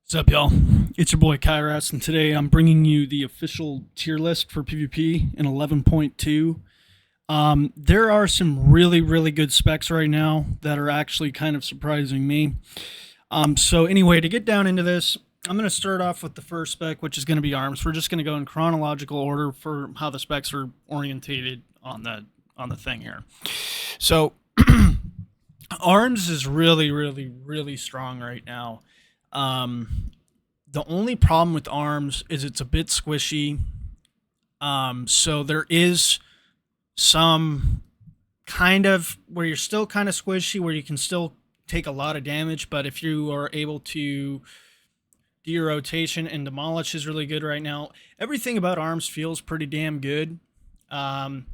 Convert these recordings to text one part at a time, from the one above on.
What's up, y'all? It's your boy Kairos, and today I'm bringing you the official tier list for PvP in 11.2. There are some really, really good specs right now that are actually kind of surprising me. So anyway, to get down into this, I'm going to start off with the first spec, which is going to be arms. We're just going to go in chronological order for how the specs are orientated on the thing here. So arms is really, really, really strong right now. The only problem with arms is it's a bit squishy. So there is some kind of where you're still kind of squishy, where you can still take a lot of damage, but if you are able to do your rotation, and demolish is really good right now. Everything about arms feels pretty damn good. And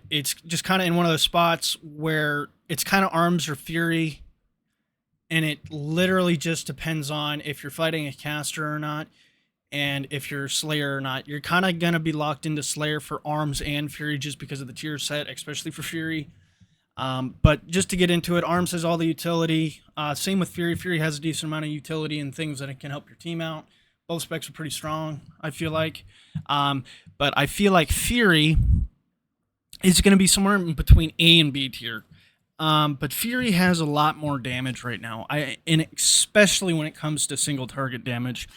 it's just kind of in one of those spots where it's kind of arms or fury, and it literally just depends on if you're fighting a caster or not, and if you're Slayer or not. You're kind of going to be locked into Slayer for arms and fury just because of the tier set, especially for fury. But just to get into it, arms has all the utility. Same with fury. Fury has a decent amount of utility and things that it can help your team out. Both specs are pretty strong, I feel like. But I feel like fury is going to be somewhere in between A and B tier. But Fury has a lot more damage right now, and especially when it comes to single target damage.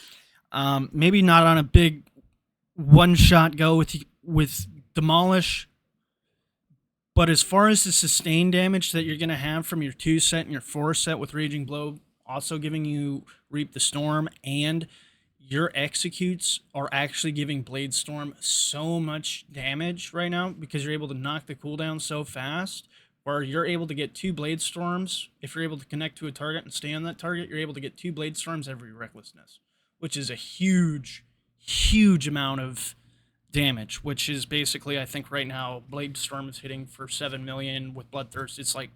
Maybe not on a big one-shot go with Demolish, but as far as the sustained damage that you're going to have from your 2 set and your 4 set with Raging Blow, also giving you Reap the Storm, and your executes are actually giving Blade Storm so much damage right now because you're able to knock the cooldown so fast, where you're able to get 2 Blade Storms. If you're able to connect to a target and stay on that target, you're able to get 2 Blade Storms every Recklessness, which is a huge, huge amount of damage, which is basically, I think right now, Blade Storm is hitting for 7 million. With Bloodthirst, it's like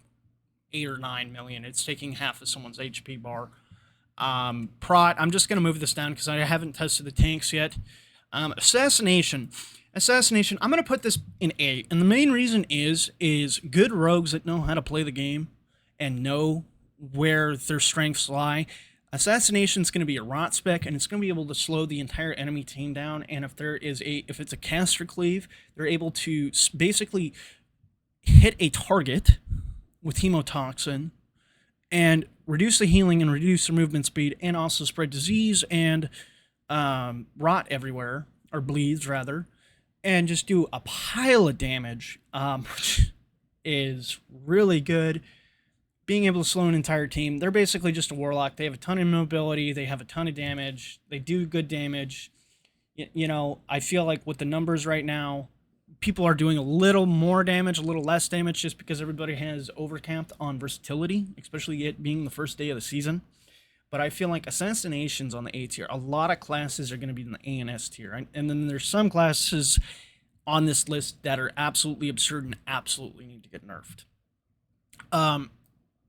8 or 9 million. It's taking half of someone's HP bar. Prot, I'm just going to move this down because I haven't tested the tanks yet. Assassination, I'm going to put this in A, and the main reason is good rogues that know how to play the game and know where their strengths lie. Assassination's going to be a rot spec, and it's going to be able to slow the entire enemy team down, and if it's a caster cleave, they're able to basically hit a target with Hemotoxin and reduce the healing and reduce their movement speed, and also spread disease and rot everywhere, or bleeds rather, and just do a pile of damage, which is really good. Being able to slow an entire team. They're basically just a warlock. They have a ton of mobility. They have a ton of damage. They do good damage. You know, I feel like with the numbers right now, people are doing a little more damage, a little less damage, just because everybody has overcamped on versatility, especially it being the first day of the season. But I feel like Assassination's on the A tier. A lot of classes are going to be in the A and S tier. And then there's some classes on this list that are absolutely absurd and absolutely need to get nerfed.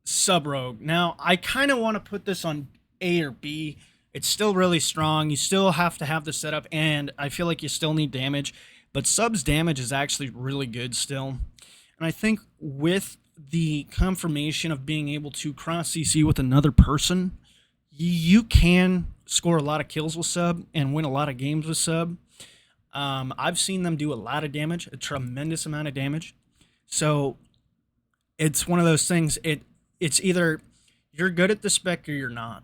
Sub-Rogue. Now, I kind of want to put this on A or B. It's still really strong. You still have to have the setup, and I feel like you still need damage. But Sub's damage is actually really good still. And I think with the confirmation of being able to cross CC with another person, you can score a lot of kills with Sub and win a lot of games with Sub. I've seen them do a lot of damage, a tremendous amount of damage. So it's one of those things. It's either you're good at the spec or you're not.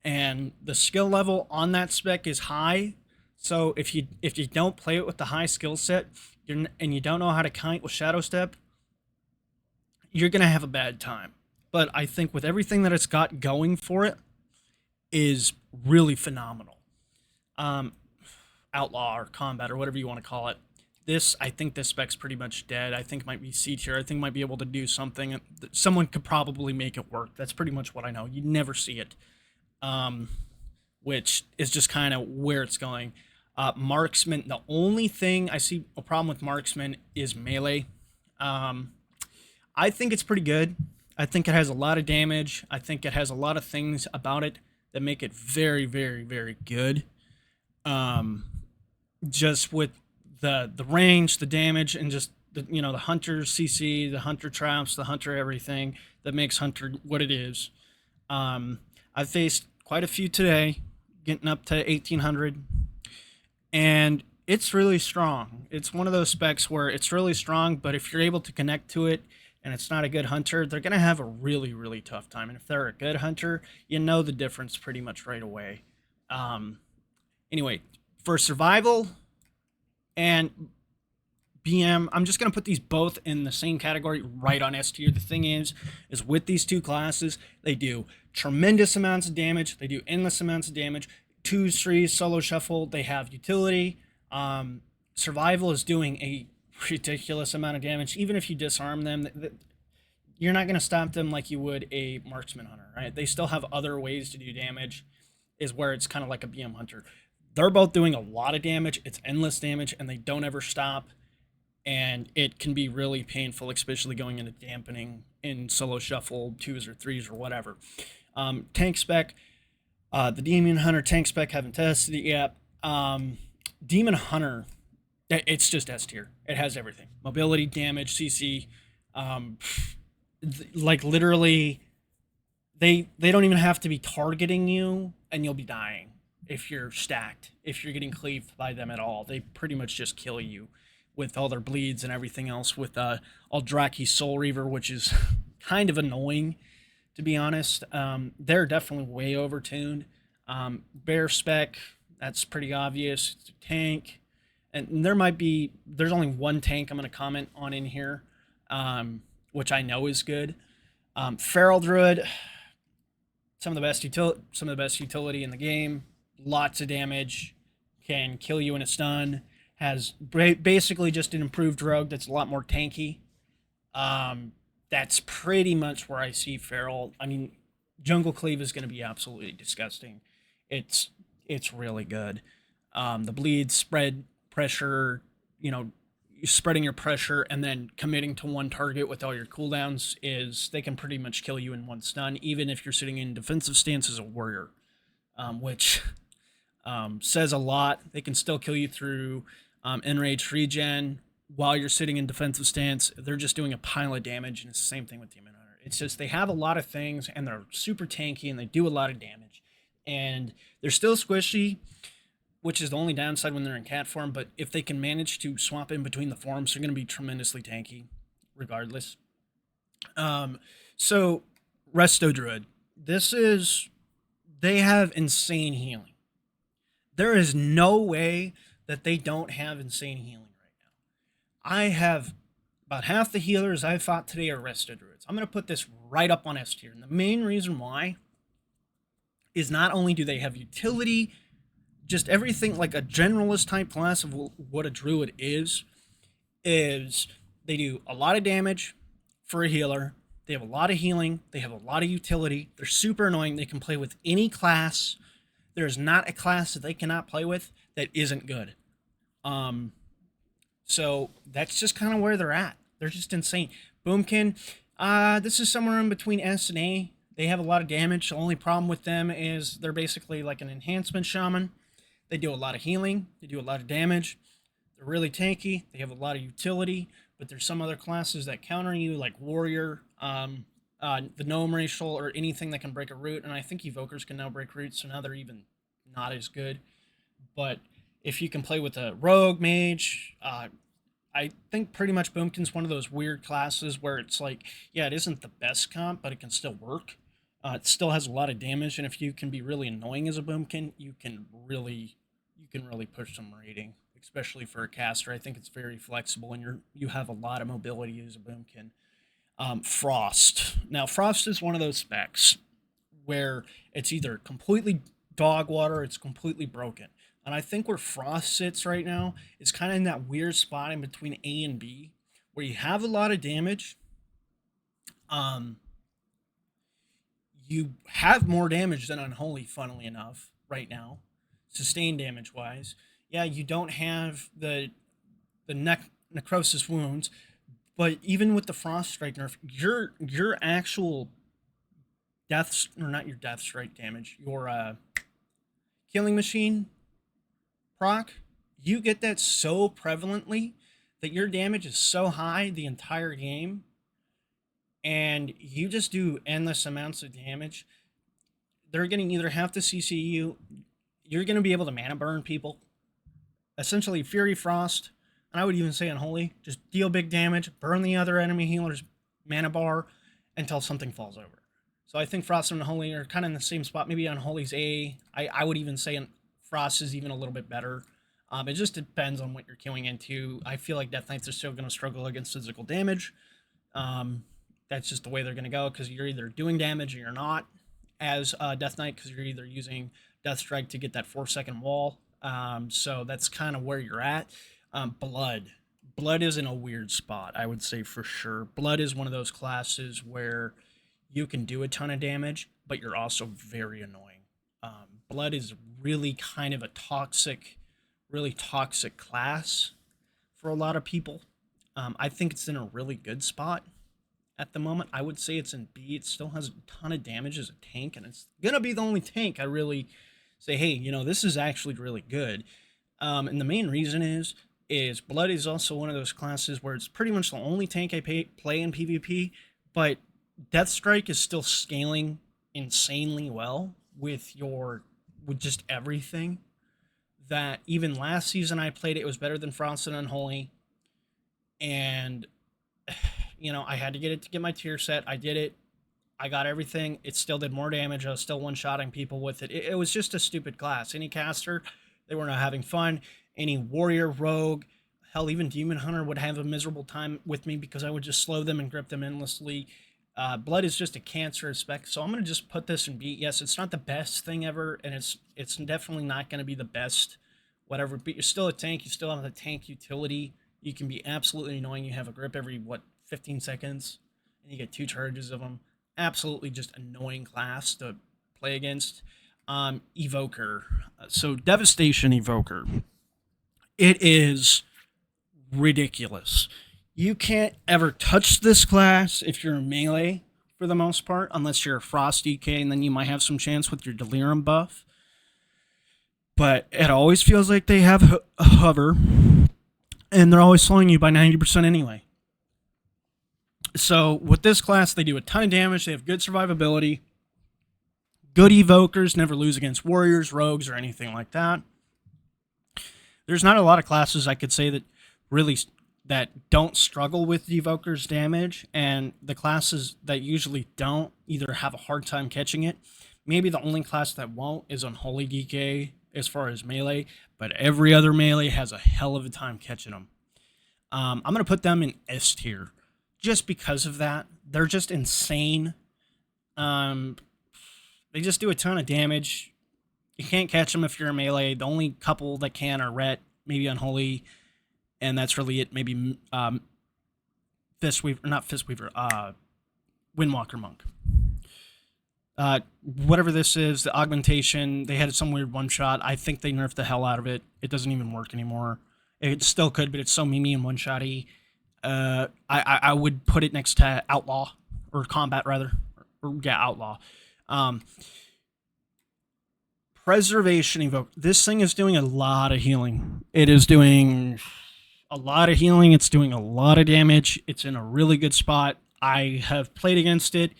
And the skill level on that spec is high. So if you don't play it with the high skill set, and you don't know how to kite with Shadow Step, you're going to have a bad time. But I think with everything that it's got going for it is really phenomenal. Outlaw or combat or whatever you want to call it. I think this spec's pretty much dead. I think it might be C tier. I think it might be able to do something. Someone could probably make it work. That's pretty much what I know. You never see it. Which is just kind of where it's going. Marksman, the only thing I see a problem with Marksman is melee. I think it's pretty good. I think it has a lot of damage. I think it has a lot of things about it that make it very, very, very good. Just with the range, the damage, and just the hunter CC, the hunter traps, the hunter everything that makes hunter what it is. I've faced quite a few today, getting up to 1800, and it's really strong. It's one of those specs where it's really strong, but if you're able to connect to it and it's not a good hunter, they're going to have a really, really tough time. And if they're a good hunter, you know the difference pretty much right away. Um, anyway, for survival and BM, I'm just going to put these both in the same category right on S tier. The thing is with these two classes, they do tremendous amounts of damage. They do endless amounts of damage. Twos, threes, solo shuffle, they have utility. Survival is doing a ridiculous amount of damage. Even if you disarm them, you're not going to stop them like you would a marksman hunter, right? They still have other ways to do damage, is where it's kind of like a BM hunter. They're both doing a lot of damage. It's endless damage, and they don't ever stop. And it can be really painful, especially going into dampening in solo shuffle, twos or threes or whatever. Tank spec, the Demon Hunter tank spec, haven't tested it yet. Demon Hunter, it's just S tier. It has everything: mobility, damage, CC. Like literally, they don't even have to be targeting you, and you'll be dying if you're stacked. If you're getting cleaved by them at all, they pretty much just kill you with all their bleeds and everything else. With Aldraki Soul Reaver, which is kind of annoying, to be honest. They're definitely way overtuned. Bear spec, that's pretty obvious. It's a tank. And there's only one tank I'm going to comment on in here, which I know is good. Feral Druid, some of the best utility in the game. Lots of damage, can kill you in a stun. Has basically just an improved rogue that's a lot more tanky. That's pretty much where I see Feral. I mean, Jungle Cleave is going to be absolutely disgusting. It's really good. The bleed, spread pressure, spreading your pressure and then committing to one target with all your cooldowns, is they can pretty much kill you in one stun, even if you're sitting in defensive stance as a warrior, which says a lot. They can still kill you through enraged regen while you're sitting in defensive stance. They're just doing a pile of damage, and it's the same thing with Demon Hunter. It's just they have a lot of things, and they're super tanky, and they do a lot of damage. And they're still squishy, which is the only downside when they're in cat form, but if they can manage to swap in between the forms, they're going to be tremendously tanky, regardless. So, Resto Druid. They have insane healing. There is no way that they don't have insane healing right now. I have about half the healers I've fought today are Resto Druids. I'm going to put this right up on S tier. And the main reason why is not only do they have utility, just everything like a generalist type class of what a druid is they do a lot of damage for a healer. They have a lot of healing. They have a lot of utility. They're super annoying. They can play with any class. There's not a class that they cannot play with that isn't good. So that's just kind of where they're at. They're just insane. Boomkin, this is somewhere in between S and A. They have a lot of damage. The only problem with them is they're basically like an enhancement shaman. They do a lot of healing. They do a lot of damage. They're really tanky. They have a lot of utility, but there's some other classes that counter you, like Warrior, the Gnome Racial, or anything that can break a root. And I think Evokers can now break roots, so now they're even not as good. But if you can play with a Rogue Mage, I think pretty much Boomkin's one of those weird classes where it's like, yeah, it isn't the best comp, but it can still work. It still has a lot of damage, and if you can be really annoying as a Boomkin, you can really push some rating, especially for a caster. I think it's very flexible, and you have a lot of mobility as a Boomkin. Frost. Now, Frost is one of those specs where it's either completely dog water, it's completely broken. And I think where Frost sits right now is kind of in that weird spot in between A and B, where you have a lot of damage. You have more damage than Unholy, funnily enough, right now, sustained damage wise. Yeah, you don't have the necrosis wounds, but even with the Frost Strike nerf, your actual deaths, or not your death strike damage, your killing machine proc, you get that so prevalently that your damage is so high the entire game, and you just do endless amounts of damage. they're going to either have to CC you, you're going to be able to mana burn people. Essentially, Fury Frost, and I would even say Unholy, just deal big damage, burn the other enemy healer's mana bar until something falls over. So I think Frost and Unholy are kind of in the same spot. Maybe Unholy's A. I would even say Frost is even a little bit better. It just depends on what you're queuing into. I feel like Death Knights are still going to struggle against physical damage. That's just the way they're going to go, because you're either doing damage or you're not as Death Knight, because you're either using Death Strike to get that 4-second wall. So that's kind of where you're at. Blood is in a weird spot, I would say, for sure. Blood is one of those classes where you can do a ton of damage, but you're also very annoying. Blood is really kind of a really toxic class for a lot of people. I think it's in a really good spot at the moment. I would say it's in B. It still has a ton of damage as a tank, and it's going to be the only tank I really say, hey, this is actually really good. And the main reason is Blood is also one of those classes where it's pretty much the only tank I play in PvP, but Death Strike is still scaling insanely well with just everything. That even last season I played it was better than Frost and Unholy. And, I had to get it to get my tier set. I did it. I got everything. It still did more damage. I was still one-shotting people with it. It was just a stupid class. Any caster, they were not having fun. Any warrior, rogue, hell, even demon hunter would have a miserable time with me because I would just slow them and grip them endlessly. Blood is just a cancerous spec, so I'm going to just put this in B. Yes, it's not the best thing ever, and it's definitely not going to be the best whatever, but you're still a tank. You still have the tank utility. You can be absolutely annoying. You have a grip every, 15 seconds, and you get 2 charges of them. Absolutely just annoying class to play against. Evoker. So Devastation Evoker. It is ridiculous. You can't ever touch this class if you're a melee, for the most part, unless you're a Frost DK, and then you might have some chance with your Delirium buff. But it always feels like they have hover, and they're always slowing you by 90% anyway. So with this class, they do a ton of damage. They have good survivability. Good evokers, never lose against warriors, rogues, or anything like that. There's not a lot of classes I could say that don't struggle with evokers damage, and the classes that usually don't either have a hard time catching it. Maybe the only class that won't is Unholy DK as far as melee, but every other melee has a hell of a time catching them. I'm going to put them in S tier just because of that. They're just insane. They just do a ton of damage. You can't catch them if you're a melee. The only couple that can are Ret, maybe Unholy, and that's really it. Maybe Windwalker Monk. Whatever this is, the augmentation, they had some weird one-shot. I think they nerfed the hell out of it. It doesn't even work anymore. It still could, but it's so memey and one-shotty. I would put it next to Outlaw, or Combat, rather. Outlaw. Preservation Evoke. This thing is doing a lot of healing. It is doing a lot of healing. It's doing a lot of damage. It's in a really good spot. I have played against it,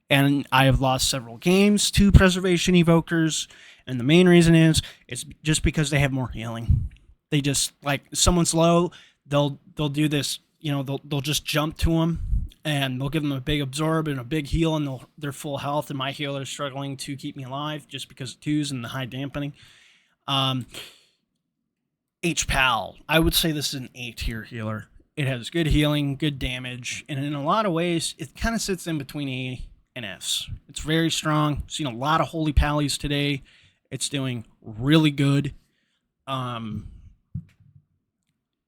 and I have lost several games to Preservation Evokers, and the main reason is it's just because they have more healing. They just, like, someone's low, they'll do this, they'll just jump to them, and they'll give them a big absorb and a big heal, and they're full health, and my healer is struggling to keep me alive just because of 2s and the high dampening. H-Pal. I would say this is an A-tier healer. It has good healing, good damage, and in a lot of ways, it kind of sits in between A and S. It's very strong. I've seen a lot of Holy Pallies today. It's doing really good.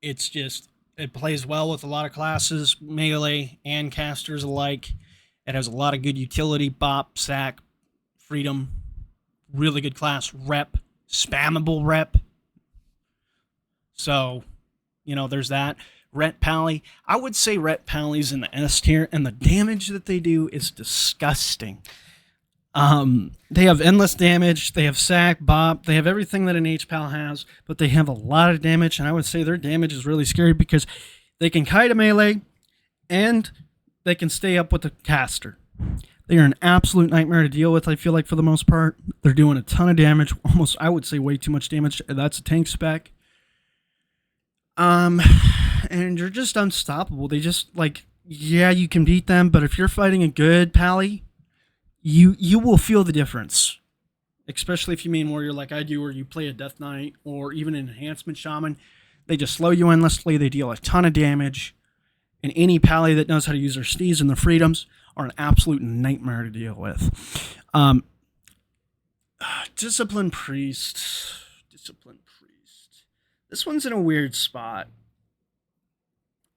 It plays well with a lot of classes, melee and casters alike. It has a lot of good utility, bop, sack, freedom, really good class, rep, spammable rep. So, there's that. Ret Pally. I would say Ret Pally's in the S tier, and the damage that they do is disgusting. They have endless damage, they have sack, bop, they have everything that an H-Pal has, but they have a lot of damage, and I would say their damage is really scary because they can kite a melee, and they can stay up with the caster. They are an absolute nightmare to deal with, I feel like, for the most part. They're doing a ton of damage, almost, I would say, way too much damage. That's a tank spec. And you're just unstoppable. They just, like, yeah, you can beat them, but if you're fighting a good pally, you will feel the difference. Especially if you main warrior like I do, or you play a Death Knight, or even an Enhancement Shaman. They just slow you endlessly. They deal a ton of damage. And any pally that knows how to use their steeds and their freedoms are an absolute nightmare to deal with. Discipline Priest. Discipline Priest. This one's in a weird spot.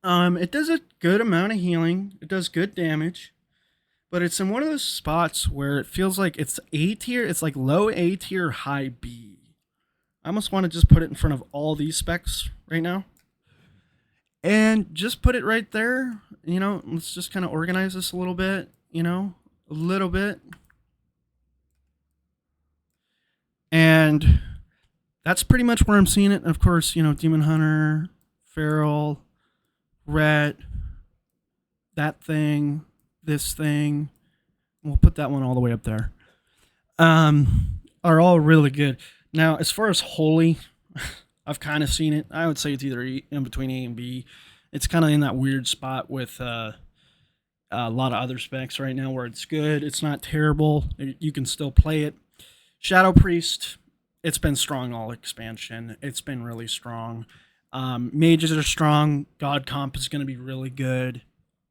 It does a good amount of healing. It does good damage. But it's in one of those spots where it feels like it's A tier. It's like low A tier, high B. I almost want to just put it in front of all these specs right now. And just put it right there. You know, let's just kind of organize this a little bit. You know, a little bit. And that's pretty much where I'm seeing it. Of course, you know, Demon Hunter, Feral, Ret, that thing, this thing. We'll put that one all the way up there. Are all really good. Now, as far as Holy, I've kind of seen it. I would say it's either in between A and B. It's kind of in that weird spot with a lot of other specs right now where it's good. It's not terrible. You can still play it. Shadow Priest, it's been strong all expansion. It's been really strong. Mages are strong. God Comp is going to be really good.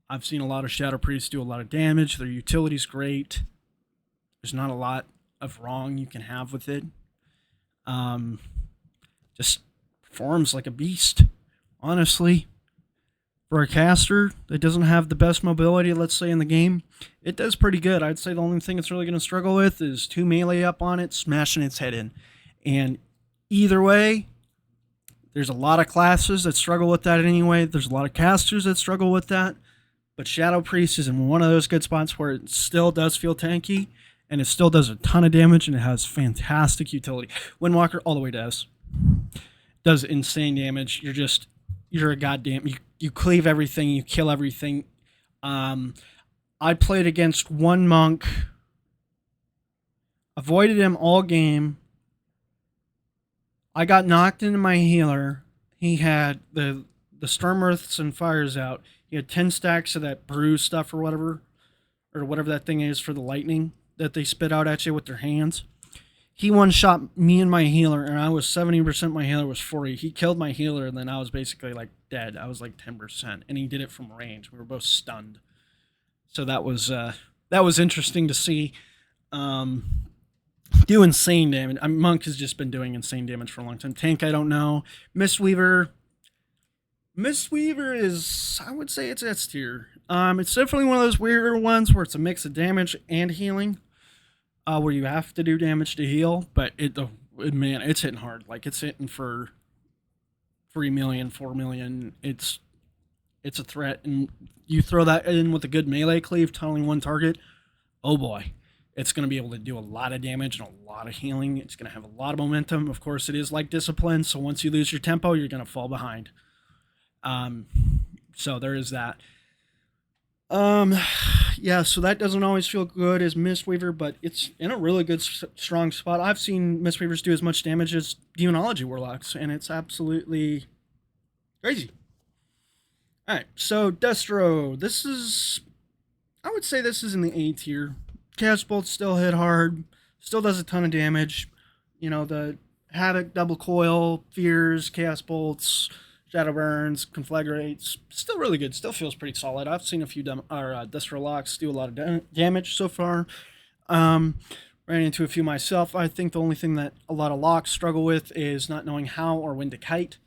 I've seen a lot of Shadow Priests do a lot of damage. Their utility's great. There's not a lot of wrong you can have with it. Just performs like a beast, honestly. For a caster that doesn't have the best mobility, let's say, in the game, it does pretty good. I'd say the only thing it's really going to struggle with is 2 melee up on it, smashing its head in. And either way, there's a lot of classes that struggle with that anyway. There's a lot of casters that struggle with that. But Shadow Priest is in one of those good spots where it still does feel tanky, and it still does a ton of damage, and it has fantastic utility. Windwalker, all the way to S. Does insane damage. You're a goddamn... You cleave everything, you kill everything. I played against one monk, avoided him all game. I got knocked into my healer. He had the Storm Earths and Fires out. He had 10 stacks of that brew stuff or whatever that thing is for the lightning that they spit out at you with their hands. He one-shot me and my healer, and I was 70%, my healer was 40. He killed my healer, and then I was basically, like, dead. I was, like, 10%, and he did it from range. We were both stunned. So that was interesting to see. Do insane damage. Monk has just been doing insane damage for a long time. Tank, I don't know. Mistweaver is, I would say it's S tier. It's definitely one of those weirder ones where it's a mix of damage and healing. Where you have to do damage to heal, but man, it's hitting hard. Like, it's hitting for 3 million, 4 million. It's a threat, and you throw that in with a good melee cleave, tunneling one target, oh boy. It's going to be able to do a lot of damage and a lot of healing. It's going to have a lot of momentum. Of course, it is like Discipline, so once you lose your tempo, you're going to fall behind. So there is that. Yeah, so that doesn't always feel good as Mistweaver, but it's in a really good, strong spot. I've seen Mistweavers do as much damage as Demonology Warlocks, and it's absolutely crazy. Alright, so Destro. This is, I would say this is in the A tier. Chaos Bolts still hit hard, still does a ton of damage. You know, the Havoc, Double Coil, Fears, Chaos Bolts, Shadow Burns, Conflagrates, still really good. Still feels pretty solid. I've seen a few Destro locks do a lot of damage so far. Ran into a few myself. I think the only thing that a lot of locks struggle with is not knowing how or when to kite.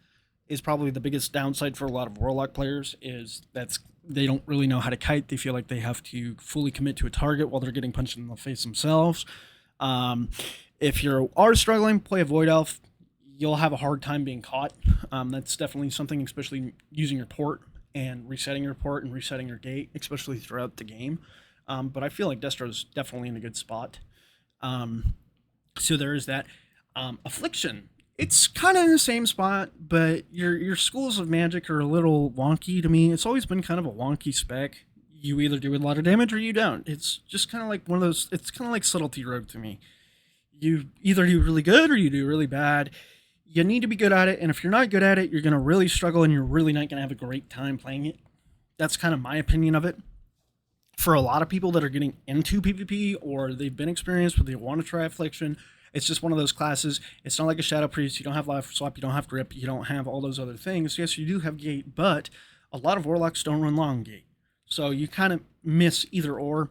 Is probably the biggest downside for a lot of Warlock players. Is they don't really know how to kite. They feel like they have to fully commit to a target while they're getting punched in the face themselves. If you are struggling, play a Void Elf. You'll have a hard time being caught. That's definitely something, especially using your port and resetting your port and resetting your gate, especially throughout the game. But I feel like Destro's definitely in a good spot. So there is that. Affliction. It's kind of in the same spot, but your schools of magic are a little wonky to me. It's always been kind of a wonky spec. you either do a lot of damage or you don't. It's just kind of like one of those. It's kind of like subtlety rogue to me. You either do really good or you do really bad. You need to be good at it, and if you're not good at it, you're gonna really struggle, and you're really not gonna have a great time playing it. That's kind of my opinion of it. For a lot of people that are getting into PvP or they've been experienced but they want to try Affliction, it's just one of those classes. It's not like a Shadow Priest. You don't have Life Swap, you don't have Grip, you don't have all those other things. Yes, you do have Gate, but a lot of Warlocks don't run long Gate. So you kind of miss either or,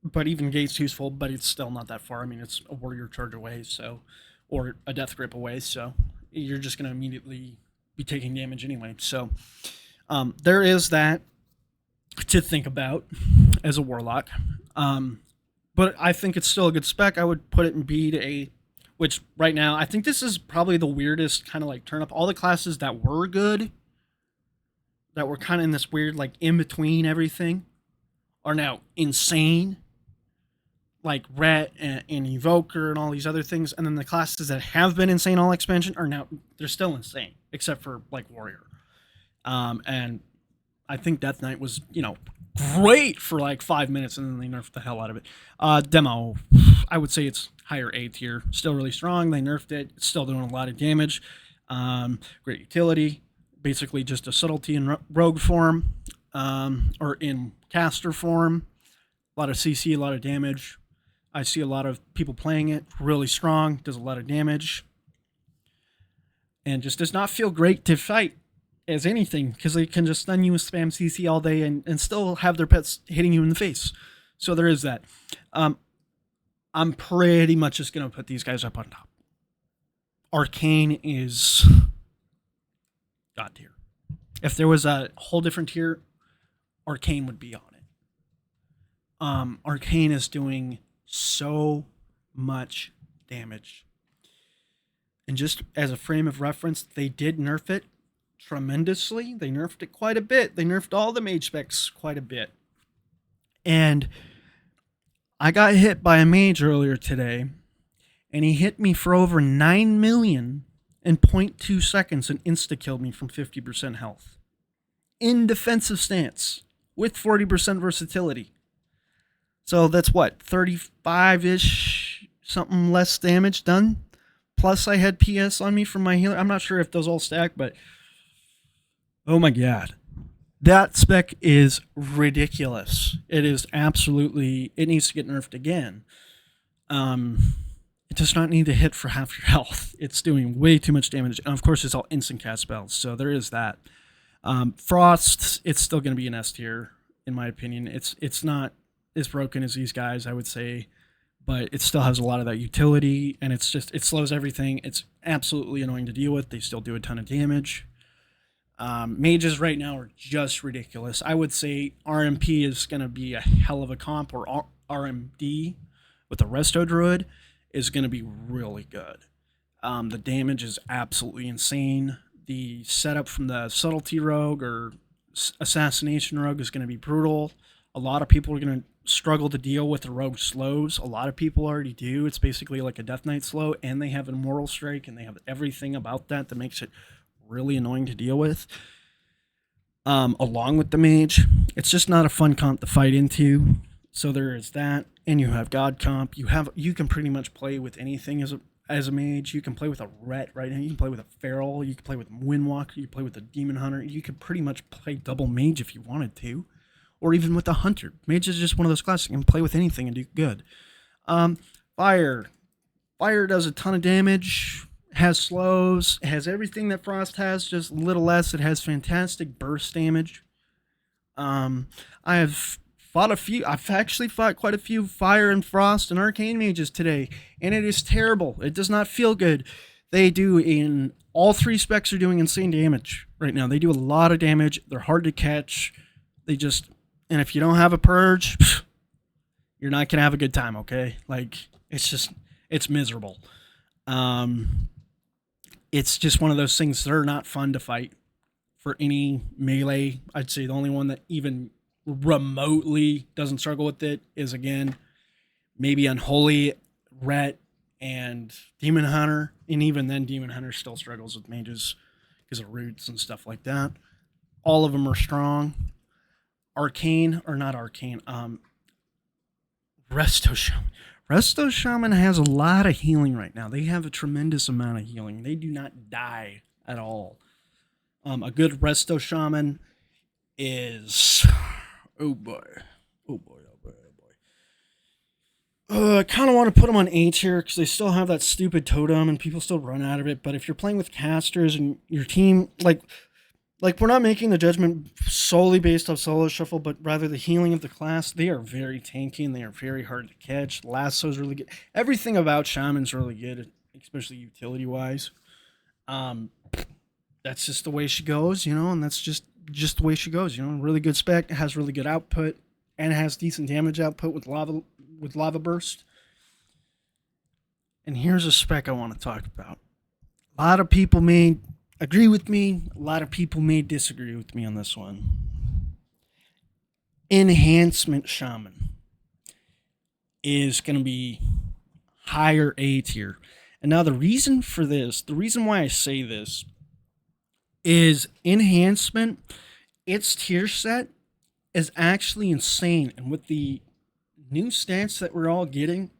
but even Gate's useful, but it's still not that far. I mean, it's a Warrior Charge away, so, or a Death Grip away, so you're just going to immediately be taking damage anyway. So there is that to think about as a Warlock. But I think it's still a good spec. I would put it in B to A, which right now, I think this is probably the weirdest kind of like turn up. All the classes that were good, that were kind of in this weird like in between everything, are now insane. Like Ret and Evoker and all these other things. And then the classes that have been insane all expansion are now, they're still insane, except for like Warrior. And I think Death Knight was, great for like 5 minutes, and then they nerfed the hell out of it. Demo, I would say it's higher A tier. Still really strong. They nerfed it. It's still doing a lot of damage. Great utility. Basically just a subtlety in rogue form, or in caster form. A lot of CC, a lot of damage. I see a lot of people playing it. Really strong. Does a lot of damage. And just does not feel great to fight as anything, because they can just stun you with spam CC all day and still have their pets hitting you in the face. So there is that. I'm pretty much just going to put these guys up on top. Arcane is God tier. If there was a whole different tier, Arcane would be on it. Arcane is doing so much damage. And just as a frame of reference, they did nerf it tremendously. They nerfed it quite a bit. They nerfed all the mage specs quite a bit. And I got hit by a mage earlier today, and he hit me for over 9 million in 0.2 seconds and insta-killed me from 50% health. In defensive stance, with 40% versatility. So that's what, 35-ish, something less damage done? Plus I had PS on me from my healer. I'm not sure if those all stack, but oh my god. That spec is ridiculous. It is absolutely, it needs to get nerfed again. It does not need to hit for half your health. It's doing way too much damage. And of course, it's all instant cast spells, so there is that. Frost, it's still going to be an S tier, in my opinion. It's not as broken as these guys, I would say, but it still has a lot of that utility, and it slows everything. It's absolutely annoying to deal with. They still do a ton of damage. Mages right now are just ridiculous. I would say RMP is going to be a hell of a comp, or RMD with the Resto Druid is going to be really good. The damage is absolutely insane. The setup from the Subtlety Rogue or Assassination Rogue is going to be brutal. A lot of people are going to struggle to deal with the Rogue slows. A lot of people already do. It's basically like a Death Knight slow, and they have an Immortal Strike, and they have everything about that makes it really annoying to deal with. Along with the mage, it's just not a fun comp to fight into. So there is that, and you have God comp. You can pretty much play with anything as a mage. You can play with a Ret right now. You can play with a Feral. You can play with Windwalker. You can play with a Demon Hunter. You could pretty much play double mage if you wanted to, or even with a Hunter. Mage is just one of those classes. You can play with anything and do good. Fire does a ton of damage. Has slows, has everything that Frost has, just a little less. It has fantastic burst damage. I've actually fought quite a few Fire and Frost and Arcane mages today, and it is terrible. It does not feel good. All three specs are doing insane damage right now. They do a lot of damage. They're hard to catch. And if you don't have a purge, you're not going to have a good time, okay? Like, it's miserable. It's just one of those things that are not fun to fight for any melee. I'd say the only one that even remotely doesn't struggle with it is, again, maybe Unholy, Ret, and Demon Hunter. And even then, Demon Hunter still struggles with mages because of roots and stuff like that. All of them are strong. Arcane, or not Arcane, Resto Shaman. Resto Shaman has a lot of healing right now. They have a tremendous amount of healing. They do not die at all. A good Resto Shaman is, oh boy, oh boy, oh boy, oh boy. I kind of want to put them on A tier because they still have that stupid totem and people still run out of it. But if you're playing with casters and your team, like we're not making the judgment solely based off solo shuffle, but rather the healing of the class. They are very tanky and they are very hard to catch. Lasso's really good. Everything about Shaman's really good, especially utility wise. That's just the way she goes, and that's just the way she goes. Really good spec, has really good output, and has decent damage output with lava burst. And here's a spec I want to talk about. A lot of people may agree with me. A lot of people may disagree with me on this one. Enhancement Shaman is going to be higher A tier. And now the reason why I say this is Enhancement, its tier set is actually insane. And with the new stats that we're all getting,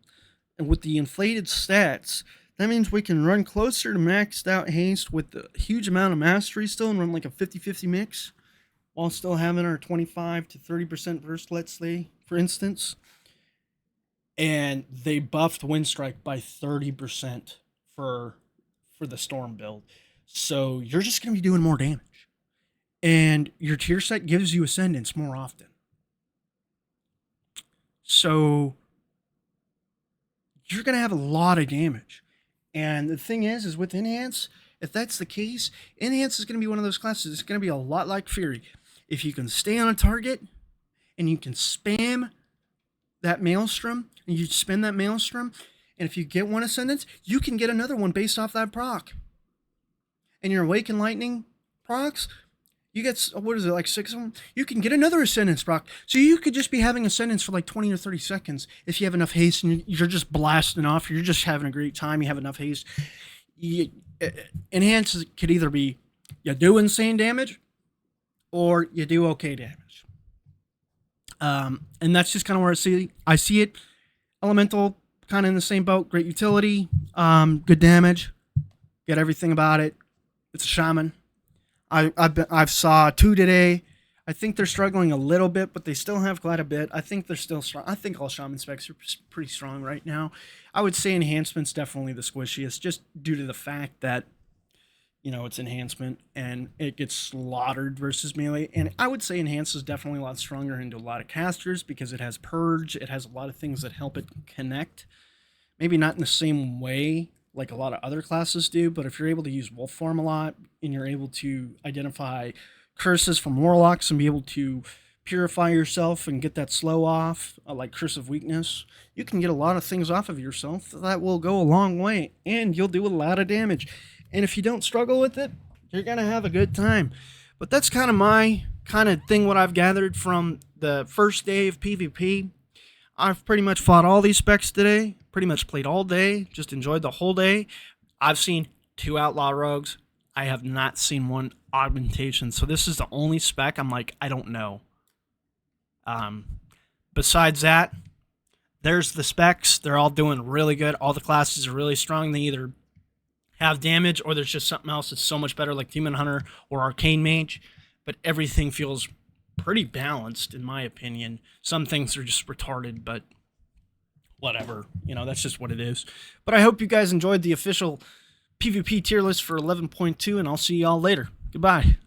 and with the inflated stats, that means we can run closer to maxed out haste with a huge amount of mastery still and run like a 50-50 mix while still having our 25 to 30% burst, let's say, for instance. And they buffed Windstrike by 30% for the Storm build. So you're just going to be doing more damage. And your tier set gives you Ascendance more often. So you're going to have a lot of damage. And the thing is with Enhance, if that's the case, Enhance is going to be one of those classes. It's going to be a lot like Fury. If you can stay on a target and you can spam that Maelstrom, and you spin that Maelstrom, and if you get one Ascendance, you can get another one based off that proc. And your Awaken Lightning procs, you get, what is it, like 6 of them? You can get another Ascendance proc. So you could just be having Ascendance for like 20 or 30 seconds if you have enough haste and you're just blasting off. You're just having a great time. You have enough haste. Enhance could either be you do insane damage or you do okay damage. And that's just kind of where I see it. Elemental, kind of in the same boat. Great utility, good damage. Get everything about it. It's a Shaman. I've saw 2 today. I think they're struggling a little bit, but they still have quite a bit. I think they're still strong. I think all Shaman specs are pretty strong right now. I would say Enhancement's definitely the squishiest, just due to the fact that, it's Enhancement and it gets slaughtered versus melee. And I would say Enhance is definitely a lot stronger into a lot of casters because it has Purge. It has a lot of things that help it connect. Maybe not in the same way like a lot of other classes do, but if you're able to use Wolf Form a lot and you're able to identify curses from Warlocks and be able to purify yourself and get that slow off, like Curse of Weakness, you can get a lot of things off of yourself that will go a long way, and you'll do a lot of damage. And if you don't struggle with it, you're going to have a good time. But that's kind of my thing, what I've gathered from the first day of PvP. I've pretty much fought all these specs today, pretty much played all day, just enjoyed the whole day. I've seen 2 Outlaw Rogues. I have not seen 1 Augmentation. So this is the only spec I'm like, I don't know. Besides that, there's the specs. They're all doing really good. All the classes are really strong. They either have damage or there's just something else that's so much better, like Demon Hunter or Arcane Mage. But everything feels pretty balanced, in my opinion. Some things are just retarded, but whatever. That's just what it is. But I hope you guys enjoyed the official PvP tier list for 11.2, and I'll see y'all later. Goodbye.